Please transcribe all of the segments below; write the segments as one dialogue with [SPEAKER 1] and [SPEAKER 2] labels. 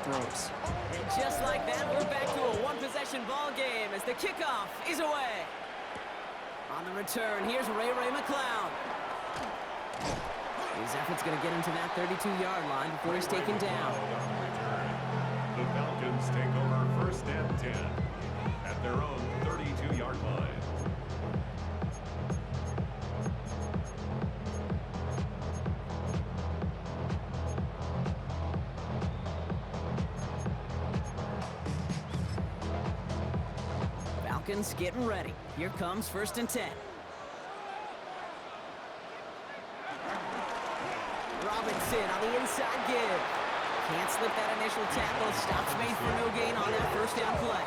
[SPEAKER 1] throws.
[SPEAKER 2] And just like that, we're back to a one-possession ball game as the kickoff is away. On the return, here's Ray McCloud. His effort's going to get him to that 32-yard line before he's taken down.
[SPEAKER 3] The Falcons take over 1st and 10 at their own 32-yard line.
[SPEAKER 2] Falcons getting ready. Here comes 1st and 10. Robinson on the inside give. Can't slip that initial tackle. Stops made for no gain on that 1st down play.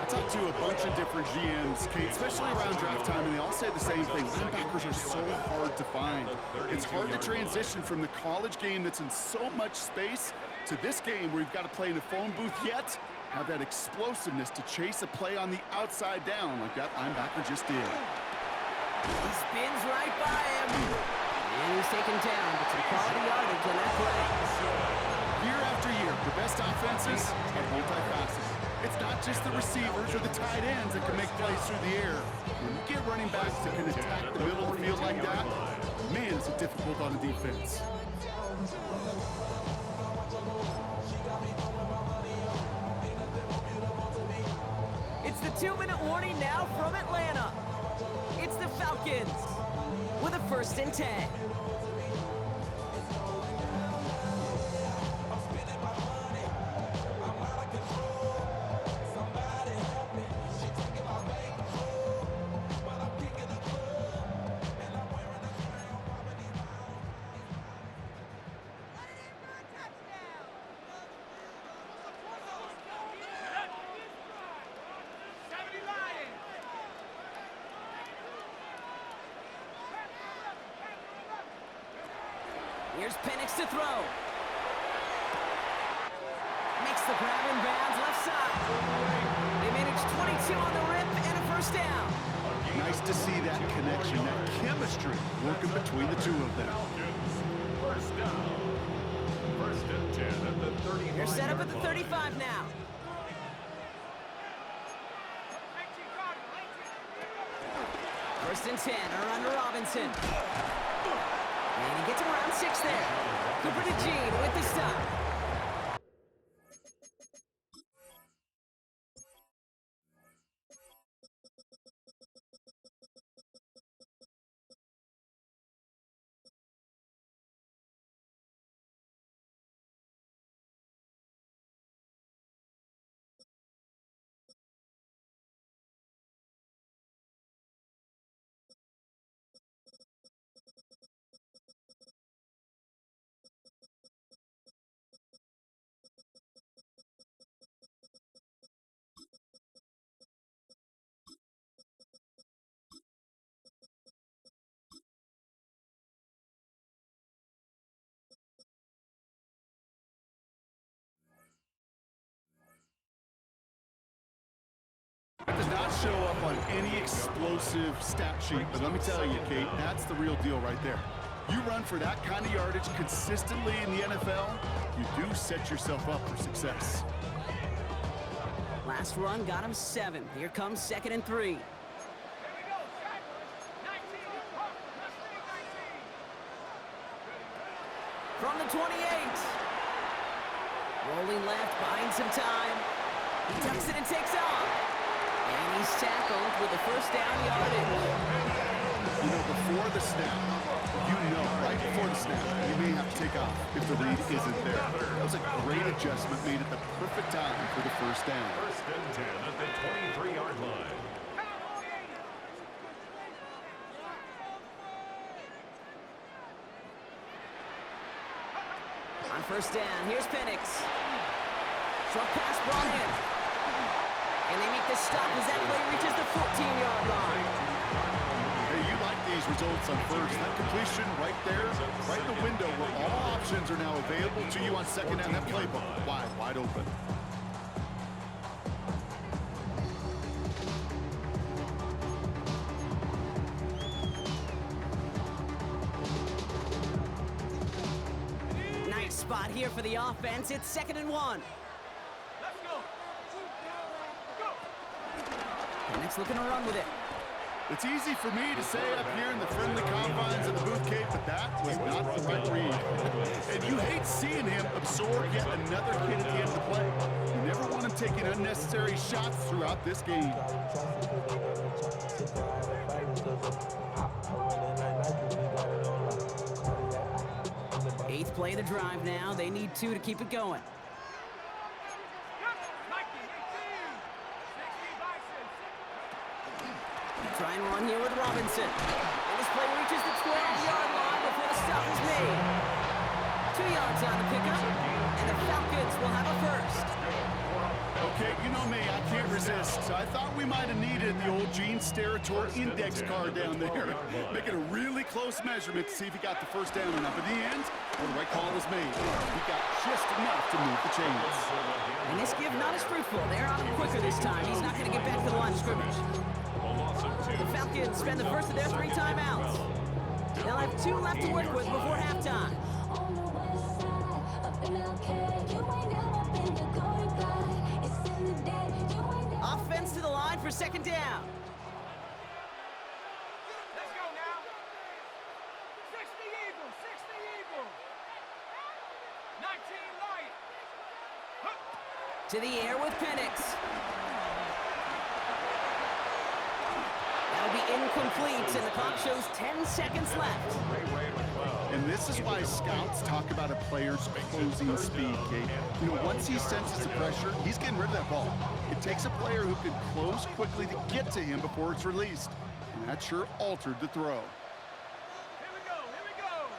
[SPEAKER 1] I talked to a bunch of different GMs, Kate, especially around draft time, and they all say the same thing. Linebackers are so hard to find. It's hard to transition from the college game that's in so much space to this game where you've got to play in a phone booth, yet have that explosiveness to chase a play on the outside down like that linebacker just did.
[SPEAKER 2] He spins right by him. And he's taken down, but some quality yardage on that play.
[SPEAKER 1] Year after year, the best offenses are multifaceted. It's not just the receivers or the tight ends that can make plays through the air. When you get running backs that can attack the middle of the field like that, man, is it difficult on the defense.
[SPEAKER 2] It's the 2-minute warning now from Atlanta. It's the Falcons with a 1st and 10. Here's Penix to throw. Makes the grab in bounds left side. They manage 22 on the rip and a 1st down.
[SPEAKER 1] Nice to see that connection, that chemistry working between the two of them.
[SPEAKER 3] 1st down. 1st and 10 at the 35.
[SPEAKER 2] They're set up at the 35 now. First and 10, around to Robinson. And he gets him around 6 there. Cooper to Gene with the stop.
[SPEAKER 1] That does not show up on any explosive stat sheet, but let me tell you, Kate, that's the real deal right there. You run for that kind of yardage consistently in the NFL, you do set yourself up for success.
[SPEAKER 2] Last run got him 7. Here comes 2nd and 3. From the 28. Rolling left, buying some time. He tucks it and takes off. And he's tackled with the 1st down yardage.
[SPEAKER 1] You know, before the snap, right before the snap, you may have to take off if the read isn't there. That was a great adjustment made at the perfect time for the 1st down.
[SPEAKER 3] 1st and 10 at the 23-yard line.
[SPEAKER 2] On 1st down, here's Penix. Short pass brought in. And they make the stop as that play reaches the 14-yard line.
[SPEAKER 1] Hey, you like these results on 1st. That completion right there, right in the window where all options are now available to you on 2nd down. That playbook wide open.
[SPEAKER 2] Nice spot here for the offense. It's 2nd and 1.
[SPEAKER 4] Let's go.
[SPEAKER 2] Penix looking to run with it.
[SPEAKER 1] It's easy for me to say up here in the friendly confines of the booth, Kate, but that was not the right read. And you hate seeing him absorb yet another hit at the end of the play. You never want him taking unnecessary shots throughout this game.
[SPEAKER 2] Eighth play of the drive now. They need 2 to keep it going. Try and run here with Robinson. And this play reaches the 12-yard line before the stop is made. 2 yards on the pickup, and the Falcons will have a first.
[SPEAKER 1] Okay, you know me, I can't resist. I thought we might have needed the old Gene Steratore index card down there. Make it a really close measurement to see if he got the first down or not. But in the end, the right call was made. He got just enough to move the chains.
[SPEAKER 2] And this give not as fruitful. They're on him quicker this time. He's not going to get back to the line of scrimmage. The Falcons spend the first of their 3 timeouts. They'll have 2 left to work with before halftime. Offense to the line for 2nd down.
[SPEAKER 4] Let's go now. 60 Eagles, 60 Eagles. 19 light.
[SPEAKER 2] To the air with Penix. That'll be incomplete, and the clock shows 10 seconds left.
[SPEAKER 1] And this is why scouts talk about a player's closing speed, Kate. You know, once he senses the pressure, he's getting rid of that ball. It takes a player who can close quickly to get to him before it's released. And that sure altered the throw.
[SPEAKER 4] Here we go, here we go.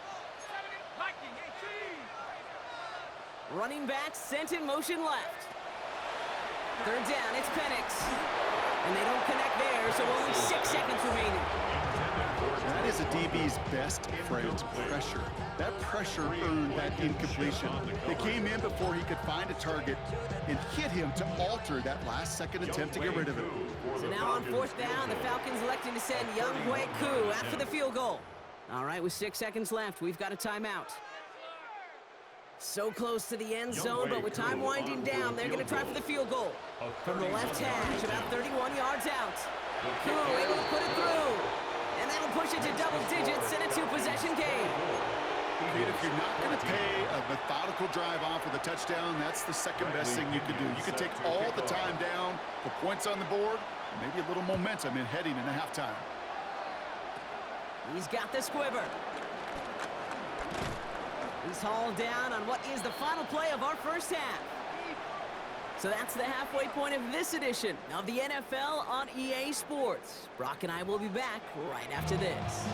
[SPEAKER 4] 70, Viking, 18.
[SPEAKER 2] Running back sent in motion left. 3rd down, it's Penix. And they don't connect there, so only 6 seconds remaining.
[SPEAKER 1] That is a DB's best friend, pressure. That pressure earned that incompletion. They came in before he could find a target and hit him to alter that last-second attempt to get rid of him.
[SPEAKER 2] So now on 4th down, the Falcons electing to send Younghoe Koo after the field goal. All right, with 6 seconds left, we've got a timeout. So close to the end zone, but with time winding down, they're going to try for the field goal. From the left hash, about 31 yards out. Koo able to put it through. And that'll push it to double digits in a 2-possession game.
[SPEAKER 1] Kate, if you're not going to pay a methodical drive off with a touchdown, that's the second best thing you could do. You could take all the time down, put points on the board, and maybe a little momentum in heading into halftime.
[SPEAKER 2] He's got the squibber. He's hauled down on what is the final play of our first half. So that's the halfway point of this edition of the NFL on EA Sports. Brock and I will be back right after this.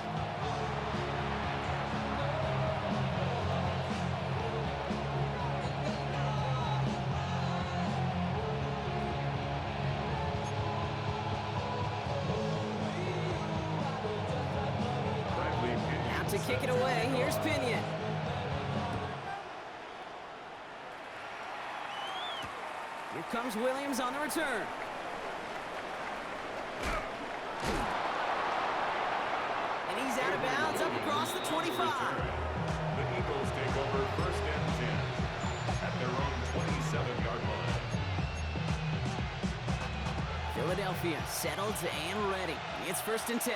[SPEAKER 2] Out to kick it away, here's Pinion. Here comes Williams on the return. And he's out of bounds up across the 25.
[SPEAKER 3] The Eagles take over 1st and 10 at their own 27-yard line.
[SPEAKER 2] Philadelphia settled and ready. It's 1st and 10.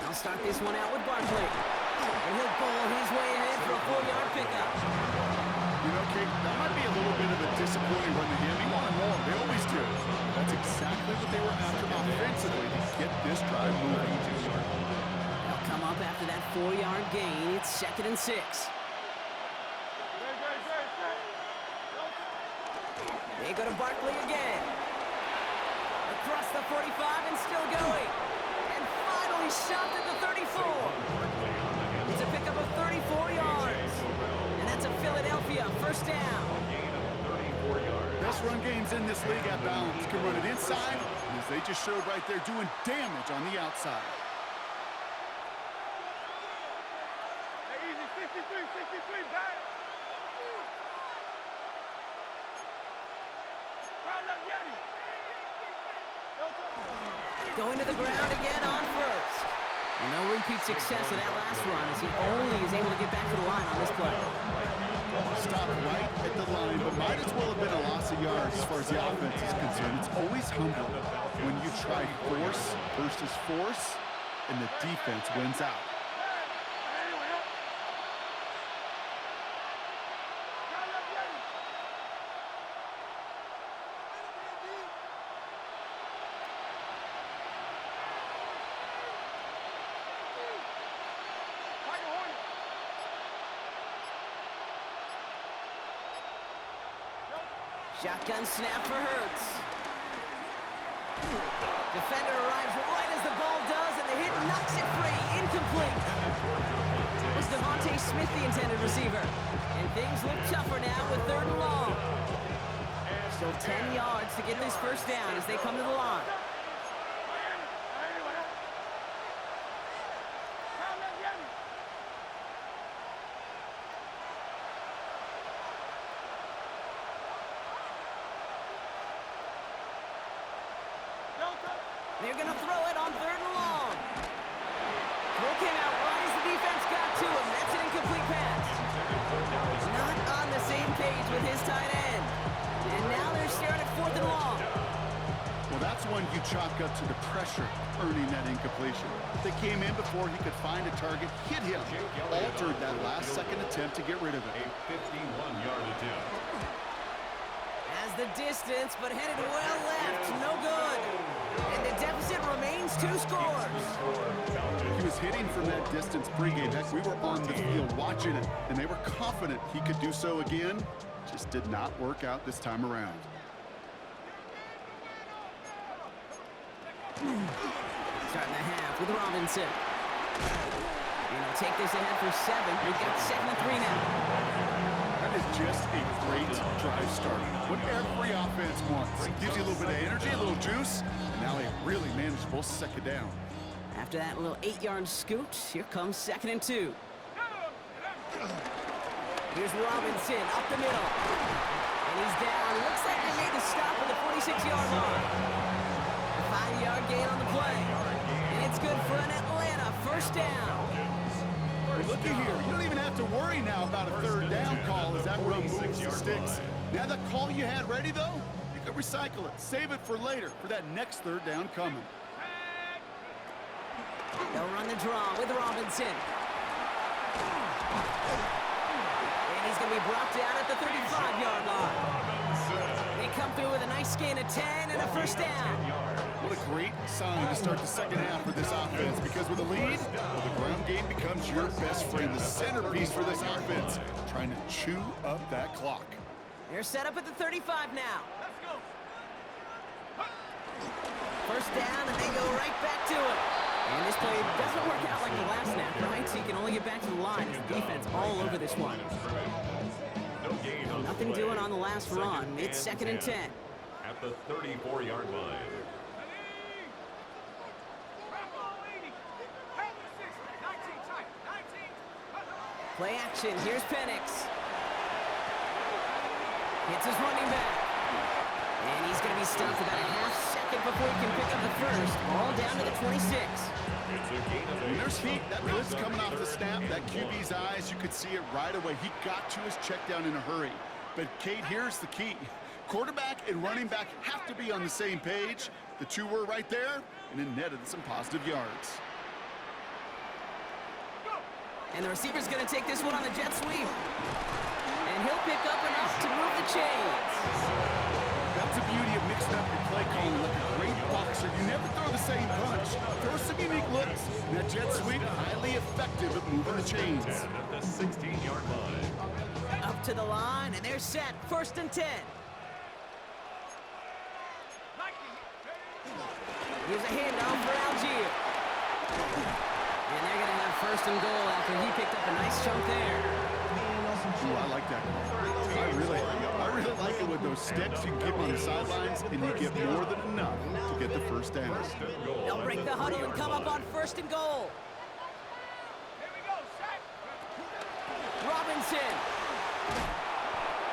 [SPEAKER 2] They'll start this one out with Barkley. And he'll ball his way ahead for a 4-yard pickup.
[SPEAKER 1] You know, Kate, that might be a little bit of a disappointing run to him. He wanted more. They always do. That's exactly what they were after offensively to get this drive moving.
[SPEAKER 2] They'll come up after that 4-yard gain. It's 2nd and 6. They go to Barkley again. Across the 45 and still going. And finally stopped at the 34. It's a pickup of 34 yards. And that's a Philadelphia 1st down.
[SPEAKER 1] Best run games in this league at balance. Can run it inside, as they just showed right there, doing damage on the outside.
[SPEAKER 4] Easy, 63, back. Round up, Yeti.
[SPEAKER 2] Going to the ground again on 1st. No repeat success of that last run as he only is able to get back to the line on this play.
[SPEAKER 1] Stop right at the line, but might as well have been a loss of yards as far as the offense is concerned. It's always humbling when you try force versus force, and the defense wins out.
[SPEAKER 2] Shotgun snap for Hurts. Defender arrives right as the ball does, and the hit knocks it free. Incomplete. Was Devontae Smith the intended receiver? And things look tougher now with 3rd and long. Still 10 yards to get this first down as they come to the line. They're going to throw it on 3rd and long. Throw came out right as the defense got to him. That's an incomplete pass. Not on the same page with his tight end. And now they're staring at 4th and long.
[SPEAKER 1] Well, that's one you chalk up to the pressure earning that incompletion. They came in before he could find a target, hit him, altered that last-second attempt to get rid of it.
[SPEAKER 3] A 51-yard attempt.
[SPEAKER 2] Has the distance, but headed well left. No good. And the deficit remains 2 scores.
[SPEAKER 1] He was hitting from that distance pregame. Heck, we were on the field watching it, and they were confident he could do so again. Just did not work out this time around.
[SPEAKER 2] Starting the half with Robinson. And he'll take this ahead for 7. We've got 2nd and 3 now.
[SPEAKER 1] That is just a great drive starter. What every offense wants. Gives you a little bit of energy, a little juice, and now a really manageable 2nd down.
[SPEAKER 2] After that little 8-yard scoot, here comes 2nd and 2. Here's Robinson up the middle. And he's down. Looks like they made the stop at the 46-yard line. A 5-yard gain on the play. And it's good for an Atlanta 1st down.
[SPEAKER 1] Looky here, you don't even have to worry now about a 3rd down call as that run moves the sticks. Now that call you had ready, though, you can recycle it. Save it for later, for that next 3rd down coming.
[SPEAKER 2] They'll run the draw with Robinson. And he's going to be brought down at the 35-yard line. They come through with a nice gain of 10 and a 1st down.
[SPEAKER 1] What a great sign to start the 2nd half for this offense, because with a lead, well, the ground game becomes your best friend, the centerpiece for this offense, trying to chew up that clock.
[SPEAKER 2] They're set up at the 35 now.
[SPEAKER 4] Let's go.
[SPEAKER 2] 1st down, and they go right back to it. And this play doesn't work out like the last snap, right? So you can only get back to the line as the defense all over this one. Nothing doing on the last run. It's 2nd and 10.
[SPEAKER 3] At the 34-yard line.
[SPEAKER 2] Play action. Here's Penix. Hits his running back. And he's going to be stopped about a half-second before he can pick up the 1st. All down to the 26.
[SPEAKER 1] When there's heat, that blitz coming off the snap, that QB's eyes, you could see it right away. He got to his check down in a hurry. But, Kate, here's the key. Quarterback and running back have to be on the same page. The two were right there, and it netted some positive yards.
[SPEAKER 2] And the receiver's going to take this one on the jet sweep. And he'll pick up enough to move the chains.
[SPEAKER 1] That's the beauty of mixing up your play calling like a great boxer. You never throw the same punch. Throw some unique looks. And that jet sweep, highly effective at moving the chains.
[SPEAKER 3] And at the 16-yard line.
[SPEAKER 2] Up to the line, and they're set. 1st and 10. Here's a handoff for Algier. And they're going to have 1st and goal after he picked up a nice chunk there.
[SPEAKER 1] Ooh, I like that. I really like it with those sticks. You can keep on the sidelines, and you get more than enough to get the 1st down.
[SPEAKER 2] They'll break the huddle and come up on 1st and goal.
[SPEAKER 4] Here we go, set.
[SPEAKER 2] Robinson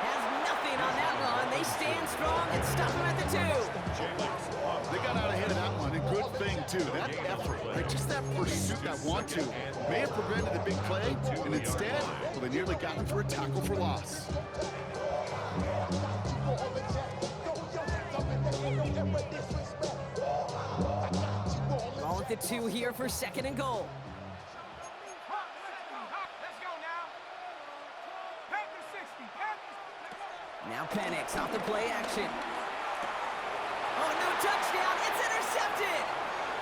[SPEAKER 2] has nothing on that run. They stand strong and stop him at the 2.
[SPEAKER 1] They got out ahead of that one, and good thing, too. That effort, right? Just that pursuit, that want-to, may have prevented the big play, and instead, well, they nearly got him for a tackle for loss.
[SPEAKER 2] Ball at the 2 here for 2nd and goal.
[SPEAKER 4] Let's go now. Panthers 60. Panthers.
[SPEAKER 2] Now Penix off the play action. Oh, no touchdown. It's intercepted.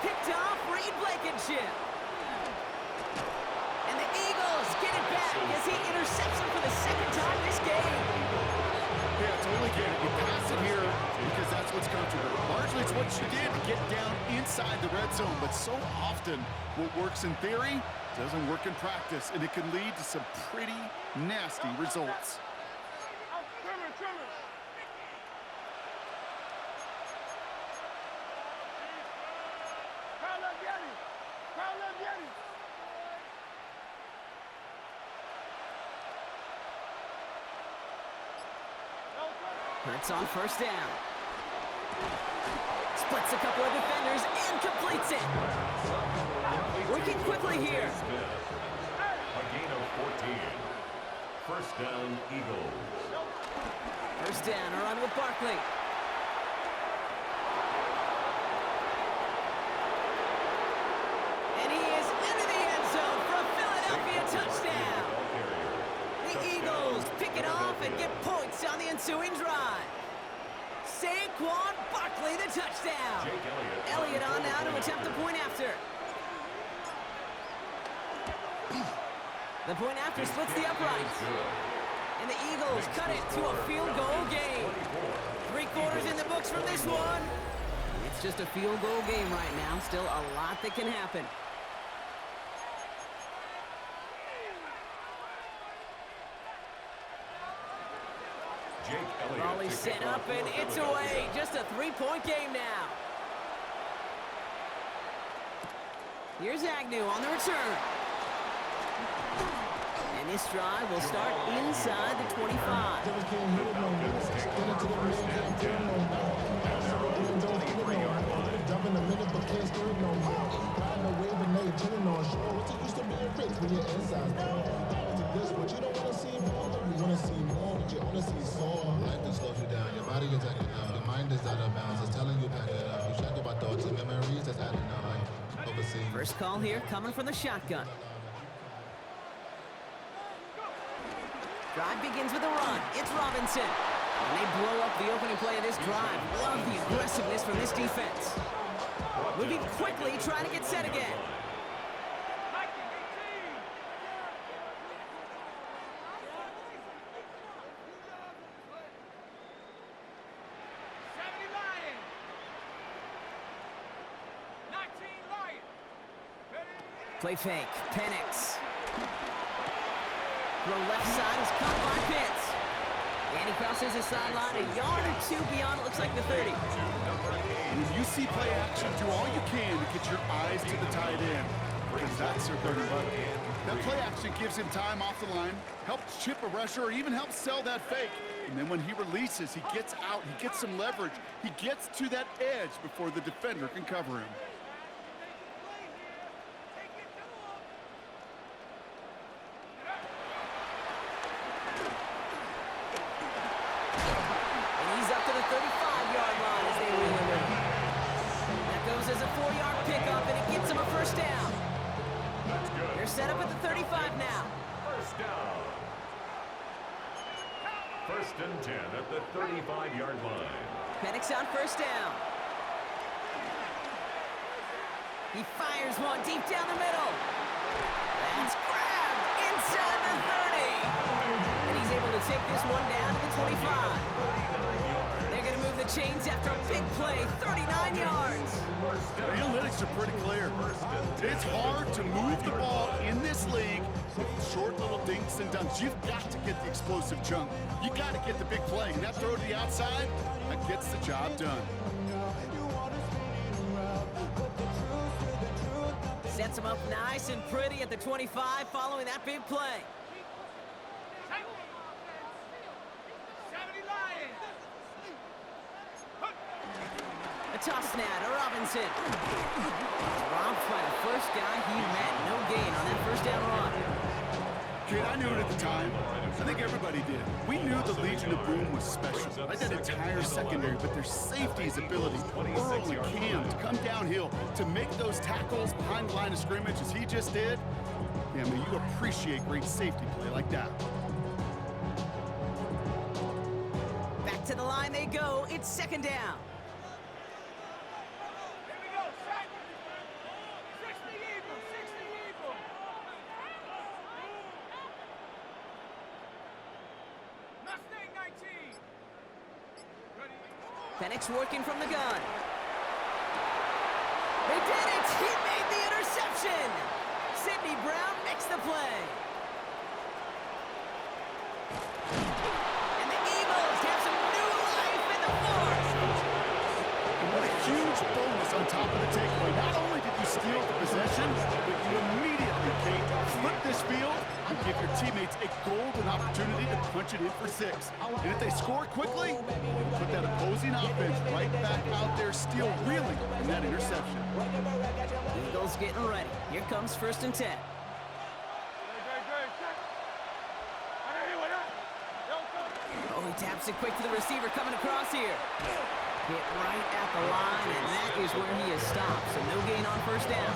[SPEAKER 2] Picked off Reed Blankenship. And the Eagles get it back as he intercepts him for the 2nd time this game.
[SPEAKER 1] Yeah, totally get it. You pass it here because that's what's comfortable. Largely, it's what you did to get down inside the red zone. But so often, what works in theory doesn't work in practice, and it can lead to some pretty nasty results.
[SPEAKER 4] Trimmer. Kyle Getty.
[SPEAKER 2] Hurts on 1st down. Splits a couple of defenders and completes it. Working quickly here.
[SPEAKER 3] A gain of 14. 1st down, Eagles.
[SPEAKER 2] 1st down, a run with Barkley. And he is into the end zone for a Philadelphia touchdown. The Eagles pick it off and get points on the ensuing drive. Saquon Barkley, the touchdown. Elliott on now to attempt the point after. The point after splits the uprights. And the Eagles cut it to a field goal game. 3 quarters in the books from this one. It's just a field goal game right now. Still a lot that can happen. Raleigh set up and it's away. Just a 3-point game now. Here's Agnew on the return. And this drive will start inside the 25.
[SPEAKER 5] Your body is acting up, your mind is out of bounds. It's telling you back it up. You shadow my thoughts and memories that's adding up. Overseas.
[SPEAKER 2] First call here coming from the shotgun. Drive begins with a run. It's Robinson. And they blow up the opening play of this drive. Love the aggressiveness from this defense. Moving quickly, trying to get set again. Play fake. Penix. Throw left side is caught by Pitts. And he crosses the sideline a yard or 2 beyond, it looks like the 30.
[SPEAKER 1] When you see play action, do all you can to get your eyes to the tight end, because that's their bread and butter. That play action gives him time off the line, helps chip a rusher, or even helps sell that fake. And then when he releases, he gets out, he gets some leverage. He gets to that edge before the defender can cover him.
[SPEAKER 2] Set up at the 35 now.
[SPEAKER 3] 1st down. 1st and 10 at the 35-yard line.
[SPEAKER 2] Penix on 1st down. He fires one deep down the middle. That's grabbed inside the 30. And he's able to take this one down to the 25. They're going to move the chains after a big play, 39 yards.
[SPEAKER 1] The analytics are pretty clear. It's hard to move the ball in this league with short little dinks and dunks. You've got to get the explosive chunk. You got to get the big play. And that throw to the outside, that gets the job done.
[SPEAKER 2] Sets him up nice and pretty at the 25 following that big play.
[SPEAKER 4] 70 Lions.
[SPEAKER 2] toss now to Robinson. Dropped by the first guy he met. No gain on that first down run.
[SPEAKER 1] Kid, I knew it at the time. I think everybody did. We knew the Legion of Boom was special. Like that entire secondary, but their safety's ability, Earl and Cam, to come downhill, to make those tackles behind the line of scrimmage as he just did. Yeah, I mean, you appreciate great safety play like that.
[SPEAKER 2] Back to the line they go. It's second down.
[SPEAKER 4] Here we go, set. 60 Eagles, 60 Eagles. Mustang 19. Ready?
[SPEAKER 2] Penix working from the gun. They did it! He made the interception! Sidney Brown makes the play. And the Eagles have some new life in the fourth.
[SPEAKER 1] And what a huge bonus on top of the takeaway. Not only did you steal the possession, but you immediately, Kate, flip this field and give your teammates a golden opportunity to punch it in for 6. And if they score quickly, you put that opposing offense right back out there, still reeling in that interception.
[SPEAKER 2] Eagles getting ready. Here comes 1st and 10. Oh, he taps it quick to the receiver coming across here. Hit right at the line, and that is where he is stopped. So no gain on first down.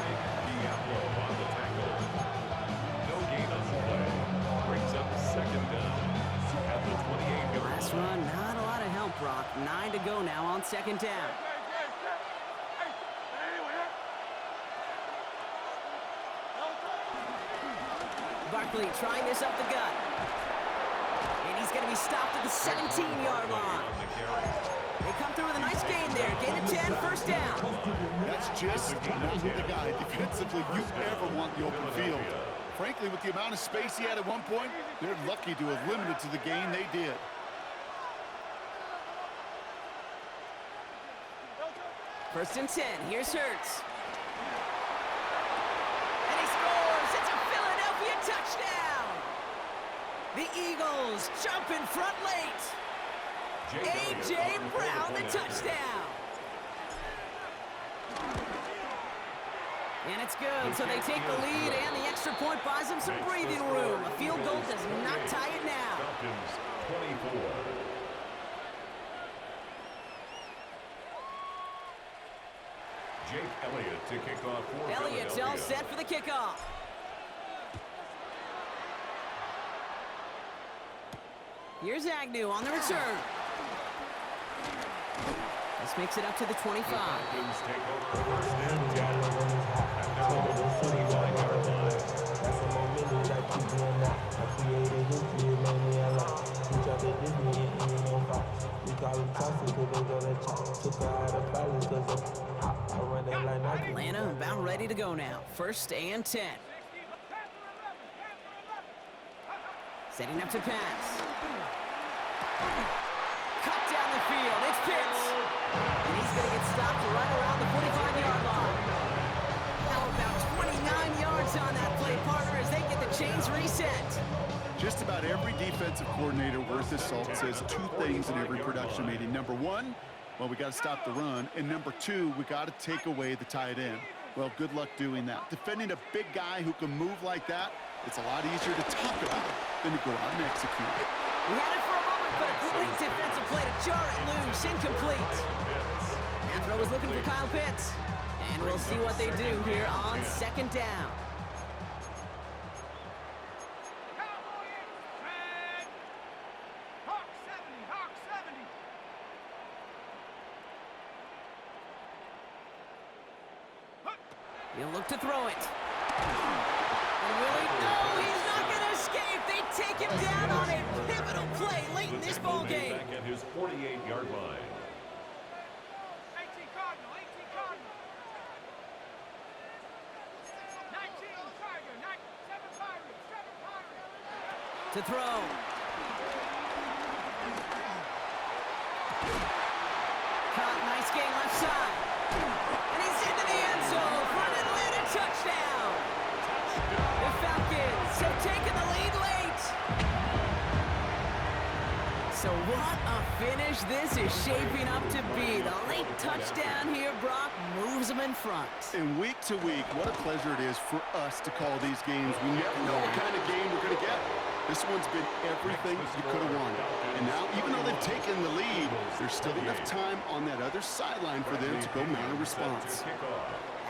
[SPEAKER 3] Diablo on the tackle. No gain on the play. Brings up second down at the 28-yard
[SPEAKER 2] Last run, not a lot of help, Brock. 9 to go now on second down. Barkley trying this up the gut. And he's going to be stopped at the 17-yard line. They come through with a nice gain there. Gain of 10, first down.
[SPEAKER 1] That's just not the guy defensively you ever want the open field. Frankly, with the amount of space he had at one point, they're lucky to have limited to the gain they did.
[SPEAKER 2] First and 10. Here's Hurts. And he scores. It's a Philadelphia touchdown. The Eagles jump in front late. A.J. Brown, the touchdown. And it's good, so they take the lead, and the extra point buys them some breathing room. A field goal does not tie it now.
[SPEAKER 3] Falcons 24. Jake Elliott to kick off for
[SPEAKER 2] Elliott's all set for the kickoff. Here's Agnew on the return. This makes it up to the 25.
[SPEAKER 3] Falcons take over first and 10 at their own 45-yard line.
[SPEAKER 2] Atlanta about ready to go now. First and 10. Setting up to pass. Cut down the field. It's Pitts. And he's going to get stopped right around the 45-yard line. Now about 29 yards on that play, partner, as they get the chains reset.
[SPEAKER 1] Just about every defensive coordinator worth his salt says 2 things in every production meeting. Number 1, well, we got to stop the run. And number 2, we got to take away the tight end. Well, good luck doing that. Defending a big guy who can move like that, it's a lot easier to talk about than to go out and execute.
[SPEAKER 2] We had it for a moment, but a great defensive play to jar it loose. Incomplete. And throw is looking for Kyle Pitts. And we'll see what they do here on second down.
[SPEAKER 4] Hawk 70, Hawk 70.
[SPEAKER 2] He'll look to throw it. And will he? No, he's not going to escape. They take him down on a pivotal play late in this ball game.
[SPEAKER 3] Back at his 48-yard line.
[SPEAKER 4] 18 Cardinal, 18 Cardinal. 19 Tiger, 7 Pirates, 7 Pirates.
[SPEAKER 2] To throw. Caught, nice game left side. And he's into the end zone for an Atlanta touchdown. The Falcons have taken the lead late. So what a finish this is shaping up to be. The late touchdown here, Brock, moves them in front.
[SPEAKER 1] And week to week, what a pleasure it is for us to call these games. We never know what kind of game we're going to get. This one's been everything you could have wanted. And now, even though they've taken the lead, there's still enough time on that other sideline for them to go mount a response.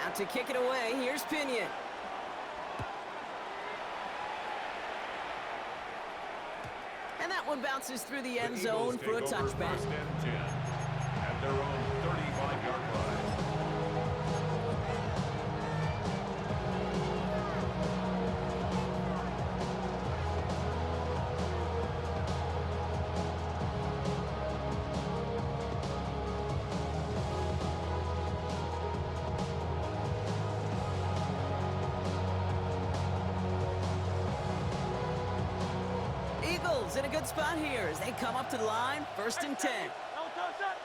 [SPEAKER 2] Out to kick it away, here's Pinion. And that one bounces through the end zone for a touchback.
[SPEAKER 3] First and 10 at their own 35-yard line.
[SPEAKER 2] Eagles in a good spot here as they come up to the line, 1st and 10.
[SPEAKER 4] Don't touch that.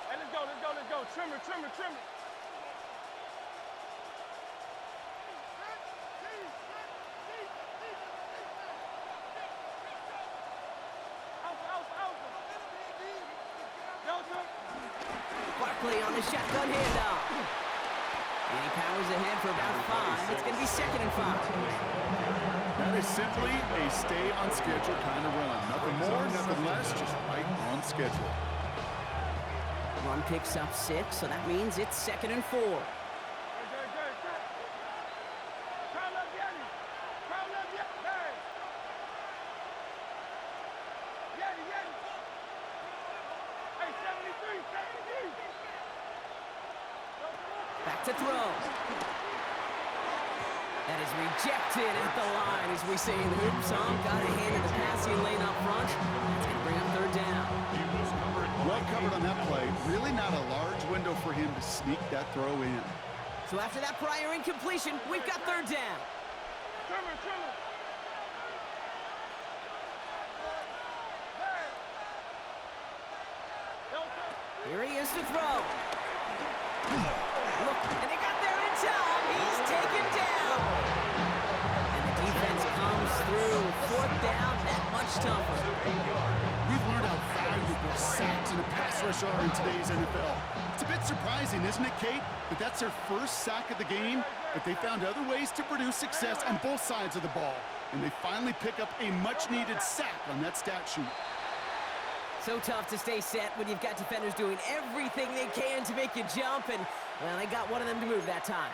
[SPEAKER 4] Hey, let's go, let's go, let's go. Trimmer, trimmer, trimmer.
[SPEAKER 2] Barkley on the shotgun handoff. And he powers ahead for about 5. It's going to be 2nd and 5.
[SPEAKER 1] That is simply a stay on schedule kind of run. Nothing more, nothing less, just right on schedule.
[SPEAKER 2] Run picks up 6, so that means it's 2nd and 4. Back to throw. That is rejected at the line, as we say in the hoop song. Got a hand in the passing lane up front. That's going to bring up 3rd down.
[SPEAKER 1] Well covered on that play. Really not a large window for him to sneak that throw in.
[SPEAKER 2] So after that prior incompletion, we've got 3rd down.
[SPEAKER 4] Trimmer, trimmer.
[SPEAKER 2] Here he is to throw. Look, and they got there in time. He's taken down. And the defense comes through. 4th down, that much tougher.
[SPEAKER 1] We've learned how valuable sacks and a pass rush are in today's NFL. It's a bit surprising, isn't it, Kate, that that's their first sack of the game, but they found other ways to produce success on both sides of the ball, and they finally pick up a much-needed sack on that stat sheet.
[SPEAKER 2] So tough to stay set when you've got defenders doing everything they can to make you jump, and, well, they got one of them to move that time.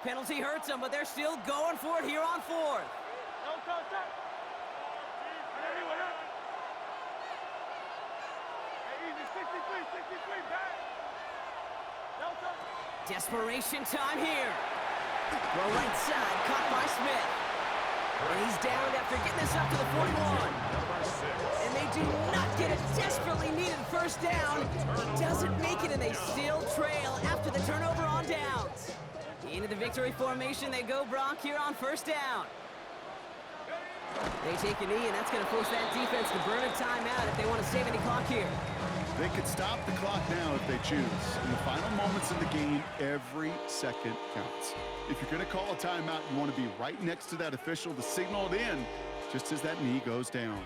[SPEAKER 2] Penalty hurts them, but they're still going for it here on 4th.
[SPEAKER 4] Don't touch that. Hey, easy, 63, back. Don't touch.
[SPEAKER 2] Desperation time here. Well, right side, caught by Smith. And he's down after getting this up to the 41. And they do not get a desperately needed 1st down. He doesn't make it, and they still trail after the turnover on downs. Into the victory formation they go, Brock, here on 1st down. They take a knee, and that's going to force that defense to burn a timeout if they want to save any clock here.
[SPEAKER 1] They could stop the clock now if they choose. In the final moments of the game, every second counts. If you're going to call a timeout, you want to be right next to that official to signal it in just as that knee goes down.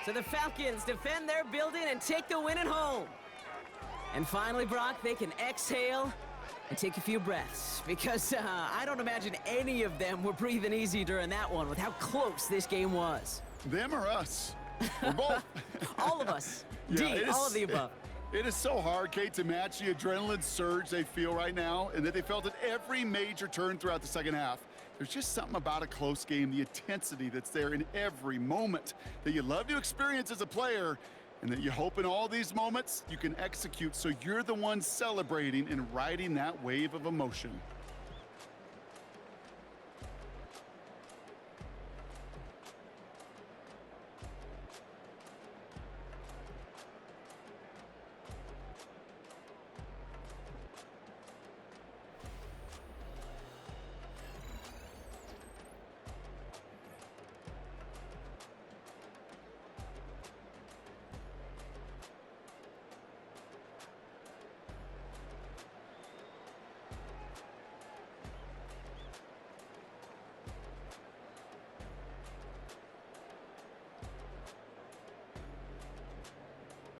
[SPEAKER 2] So the Falcons defend their building and take the win at home. And finally, Brock, they can exhale and take a few breaths, because I don't imagine any of them were breathing easy during that one with how close this game was.
[SPEAKER 1] Them or us? We're both.
[SPEAKER 2] All of us.
[SPEAKER 1] Yeah,
[SPEAKER 2] D, all of the above.
[SPEAKER 1] It is so hard, Kate, to match the adrenaline surge they feel right now, and that they felt at every major turn throughout the second half. There's just something about a close game, the intensity that's there in every moment that you love to experience as a player, and that you hope in all these moments you can execute so you're the one celebrating and riding that wave of emotion.